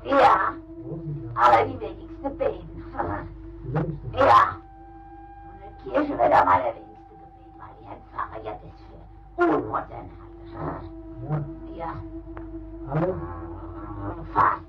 Ja, ale die wenigste beten. Ja. Und die Kirche wird am allerwenigsten gebeten, weil die Herrn Pfarrer ja das für unmodern hat. Ja. Fast.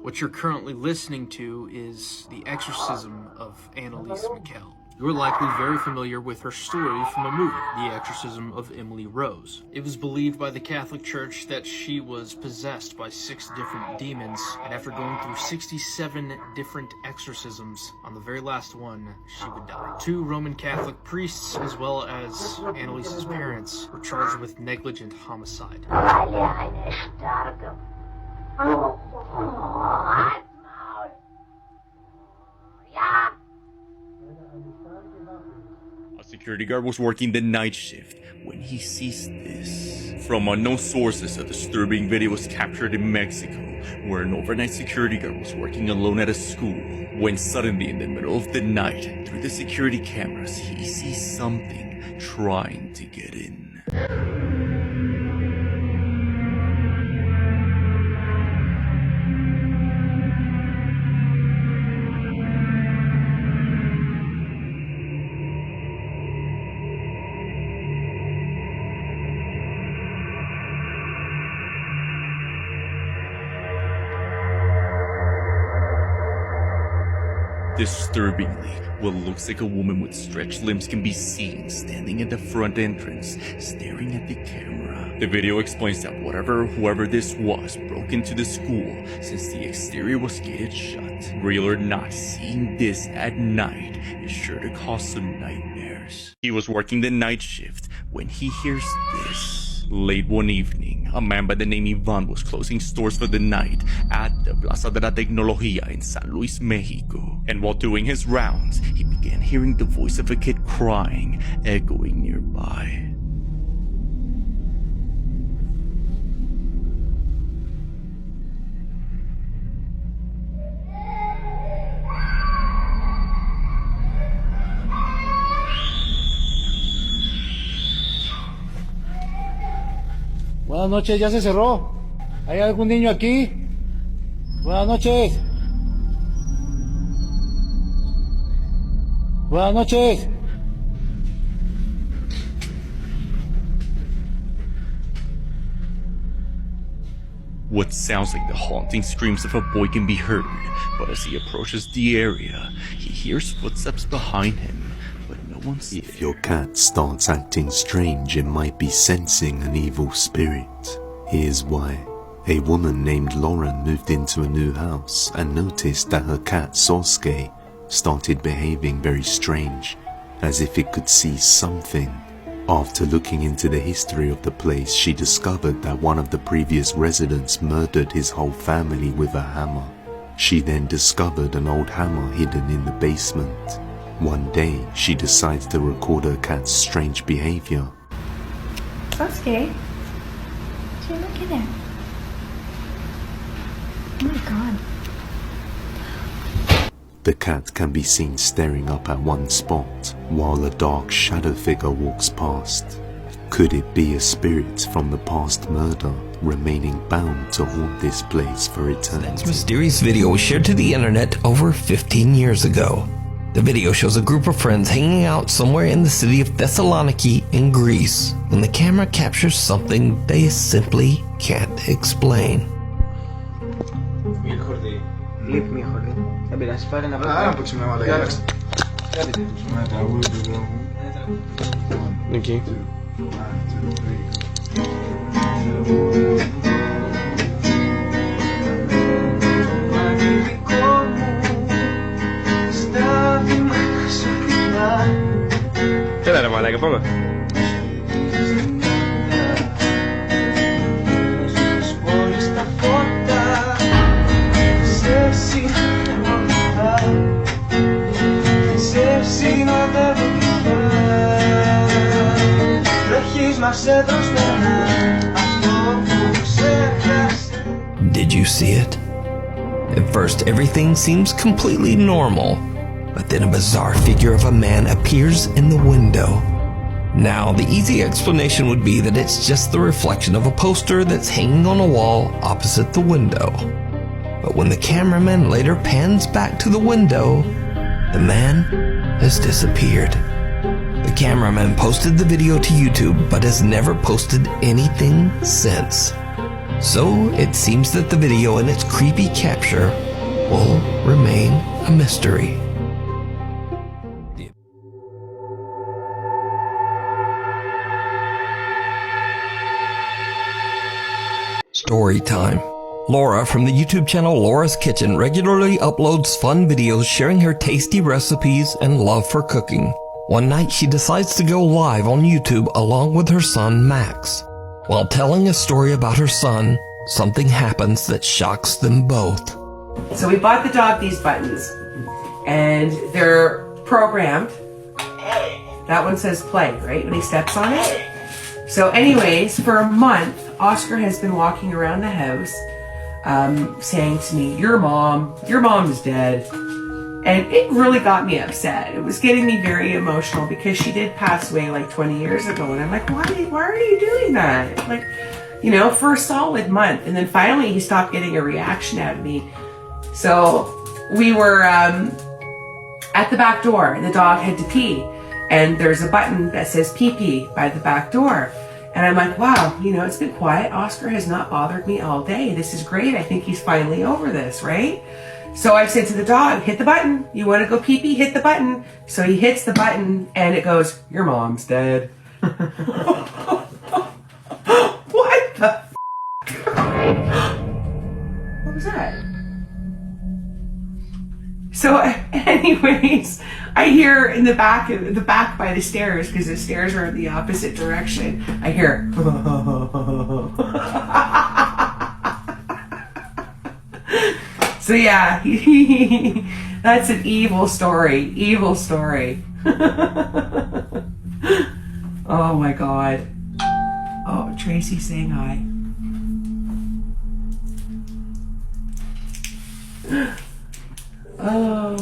What you're currently listening to is The Exorcism of Anneliese Michel. You're likely very familiar with her story from a movie, The Exorcism of Emily Rose. It was believed by the Catholic Church that she was possessed by 6 different demons, and after going through 67 different exorcisms, on the very last one, she would die. 2 Roman Catholic priests, as well as Anneliese's parents, were charged with negligent homicide. A security guard was working the night shift when he sees this. From unknown sources, a disturbing video was captured in Mexico, where an overnight security guard was working alone at a school, when suddenly in the middle of the night, through the security cameras, he sees something trying to get in. Disturbingly, what looks like a woman with stretched limbs can be seen standing at the front entrance, staring at the camera. The video explains that whoever this was broke into the school since the exterior was gated shut. Real or not, seeing this at night is sure to cause some nightmares. He was working the night shift when he hears this. Late one evening, a man by the name Ivan was closing stores for the night at the Plaza de la Tecnología in San Luis, Mexico. And while doing his rounds, he began hearing the voice of a kid crying, echoing nearby. Buenas noches, ya se cerró. ¿Hay algún niño aquí? Buenas noches. Buenas noches. What sounds like the haunting screams of a boy can be heard, but as he approaches the area, he hears footsteps behind him. If your cat starts acting strange, it might be sensing an evil spirit. Here's why. A woman named Lauren moved into a new house and noticed that her cat Sosuke started behaving very strange, as if it could see something. After looking into the history of the place, she discovered that one of the previous residents murdered his whole family with a hammer. She then discovered an old hammer hidden in the basement. One day, she decides to record her cat's strange behavior. Sasuke, you're looking at. Oh my god. The cat can be seen staring up at one spot, while a dark shadow figure walks past. Could it be a spirit from the past murder, remaining bound to haunt this place for eternity? This mysterious video was shared to the internet over 15 years ago. The video shows a group of friends hanging out somewhere in the city of Thessaloniki in Greece, and the camera captures something they simply can't explain. Έλα ρε μαλάκα, πάμε. Did you see it? At first, everything seems completely normal. But then a bizarre figure of a man appears in the window. Now, the easy explanation would be that it's just the reflection of a poster that's hanging on a wall opposite the window. But when the cameraman later pans back to the window, the man has disappeared. The cameraman posted the video to YouTube but has never posted anything since. So it seems that the video and its creepy capture will remain a mystery. Story time. Laura from the YouTube channel Laura's Kitchen regularly uploads fun videos sharing her tasty recipes and love for cooking. One night she decides to go live on YouTube along with her son Max. While telling a story about her son, something happens that shocks them both. So we bought the dog these buttons, and they're programmed. That one says play, right, when he steps on it? So anyways, for a month, Oscar has been walking around the house saying to me, your mom is dead. And it really got me upset. It was getting me very emotional because she did pass away like 20 years ago. And I'm like, why are you doing that? Like, you know, for a solid month. And then finally he stopped getting a reaction out of me. So we were at the back door and the dog had to pee. And there's a button that says pee pee by the back door. And I'm like, wow, you know, it's been quiet. Oscar has not bothered me all day. This is great. I think he's finally over this, right? So I said to the dog, hit the button. You want to go pee pee? Hit the button. So he hits the button and it goes, your mom's dead. What the What was that? So anyways, I hear in the back by the stairs, because the stairs are in the opposite direction, I hear so yeah, that's an evil story. Oh my God. Oh, Tracy's saying hi. Oh,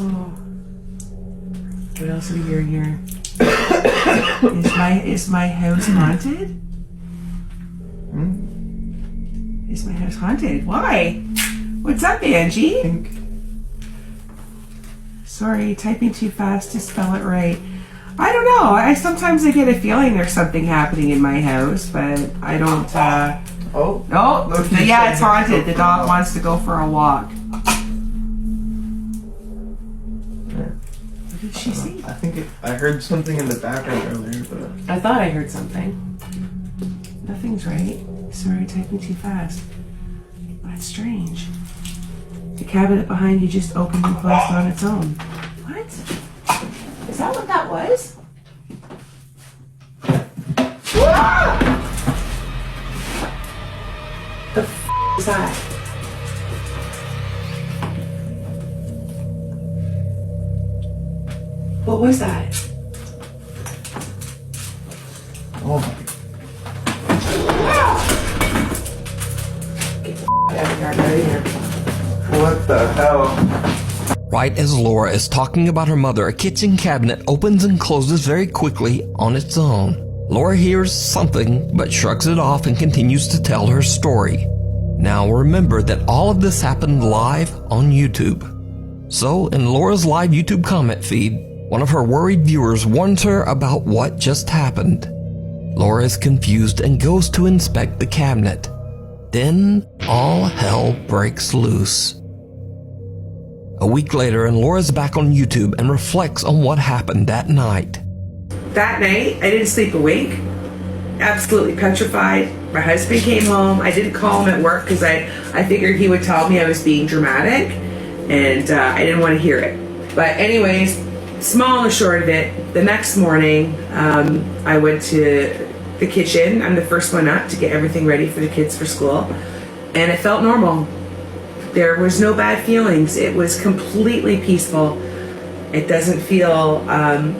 what else are we hearing here? Is my house haunted? Is my house haunted? Why? What's up, Angie? Sorry, typing too fast to spell it right. I don't know. Sometimes I get a feeling there's something happening in my house, but I don't. Oh, yeah, it's haunted. The dog wants to go for a walk. What did she see? I think I heard something in the background earlier, but I thought I heard something. Nothing's right. Sorry, typing too fast. That's strange. The cabinet behind you just opened and closed on its own. What? Is that what that was? Whoa! The f*** is that? What was that? oh my. Get the f*** out of here. What the hell? Right as Laura is talking about her mother, a kitchen cabinet opens and closes very quickly on its own. Laura hears something, but shrugs it off and continues to tell her story. Now remember that all of this happened live on YouTube. So, in Laura's live YouTube comment feed, one of her worried viewers warns her about what just happened. Laura is confused and goes to inspect the cabinet. Then, all hell breaks loose. A week later, and Laura's back on YouTube and reflects on what happened that night. That night, I didn't sleep awake. Absolutely petrified. My husband came home. I didn't call him at work because I figured he would tell me I was being dramatic, and I didn't want to hear it. But anyways, small and short of it, the next morning, I went to the kitchen. I'm the first one up to get everything ready for the kids for school, and it felt normal. There was no bad feelings. It was completely peaceful. It doesn't feel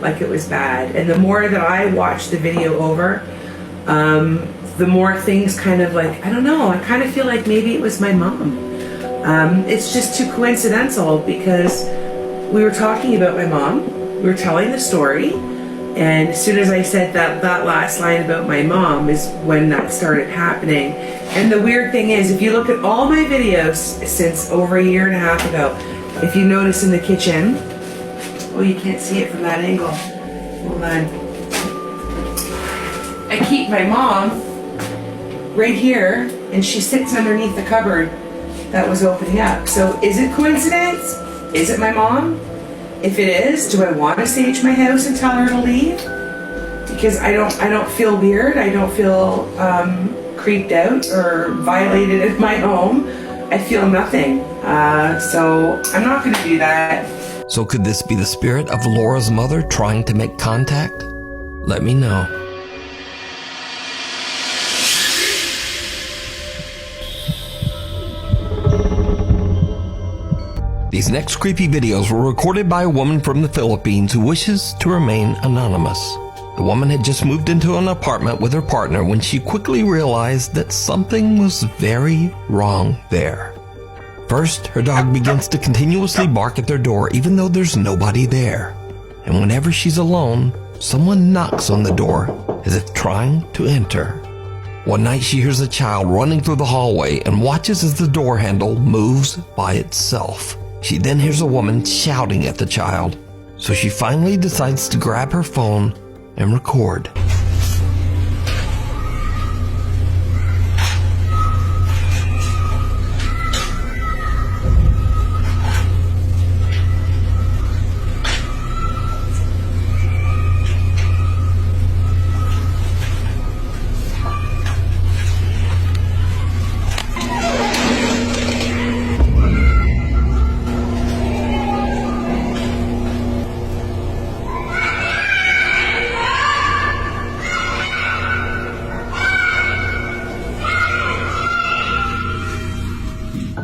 like it was bad. And the more that I watched the video over, the more things kind of like, I don't know, I kind of feel like maybe it was my mom. It's just too coincidental because we were talking about my mom. We were telling the story. And as soon as I said that last line about my mom is when that started happening. And the weird thing is, if you look at all my videos since over a year and a half ago, if you notice in the kitchen, oh, you can't see it from that angle. Hold on. I keep my mom right here, and she sits underneath the cupboard that was opening up. So is it coincidence? Is it my mom? If it is, do I want to stage my house and tell her to leave? Because I don't feel weird. I don't feel creeped out or violated in my home. I feel nothing. So I'm not going to do that. So could this be the spirit of Laura's mother trying to make contact? Let me know. These next creepy videos were recorded by a woman from the Philippines who wishes to remain anonymous. The woman had just moved into an apartment with her partner when she quickly realized that something was very wrong there. First, her dog begins to continuously bark at their door even though there's nobody there. And whenever she's alone, someone knocks on the door as if trying to enter. One night she hears a child running through the hallway and watches as the door handle moves by itself. She then hears a woman shouting at the child, so she finally decides to grab her phone and record.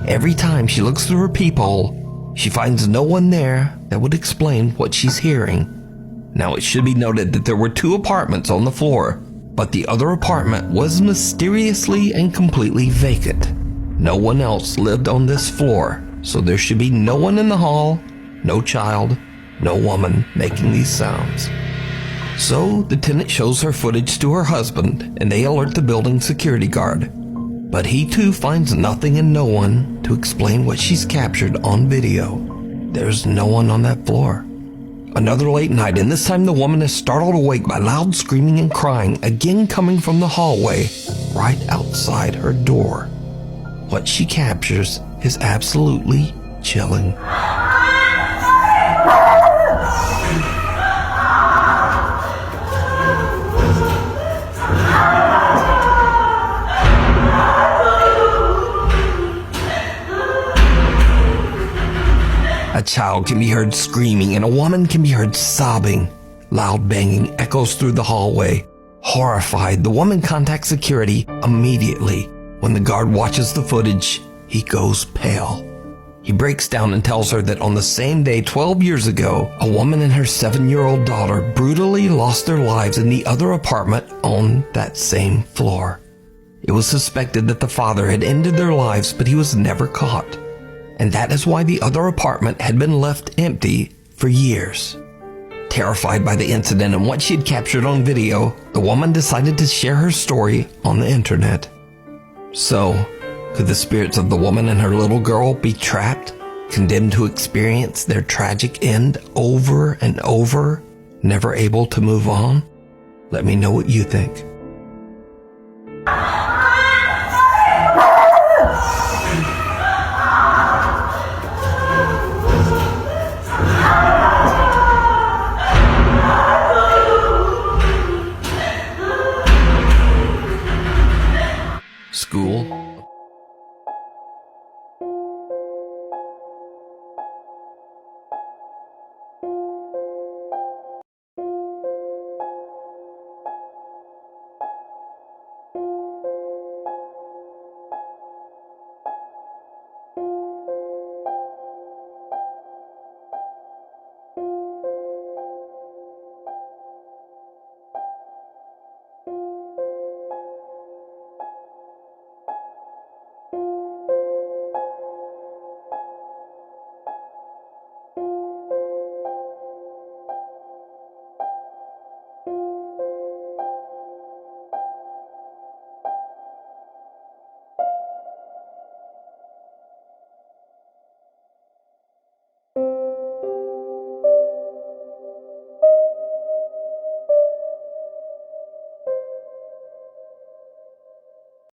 Every time she looks through her peephole, she finds no one there that would explain what she's hearing. Now, it should be noted that there were 2 apartments on the floor, but the other apartment was mysteriously and completely vacant. No one else lived on this floor, so there should be no one in the hall, no child, no woman making these sounds. So the tenant shows her footage to her husband, and they alert the building security guard. But he too finds nothing and no one to explain what she's captured on video. There's no one on that floor. Another late night, and this time the woman is startled awake by loud screaming and crying, again coming from the hallway right outside her door. What she captures is absolutely chilling. A child can be heard screaming and a woman can be heard sobbing. Loud banging echoes through the hallway. Horrified, the woman contacts security immediately. When the guard watches the footage, he goes pale. He breaks down and tells her that on the same day 12 years ago, a woman and her 7-year-old daughter brutally lost their lives in the other apartment on that same floor. It was suspected that the father had ended their lives, but he was never caught. And that is why the other apartment had been left empty for years. Terrified by the incident and what she had captured on video, the woman decided to share her story on the internet. So, could the spirits of the woman and her little girl be trapped, condemned to experience their tragic end over and over, never able to move on? Let me know what you think.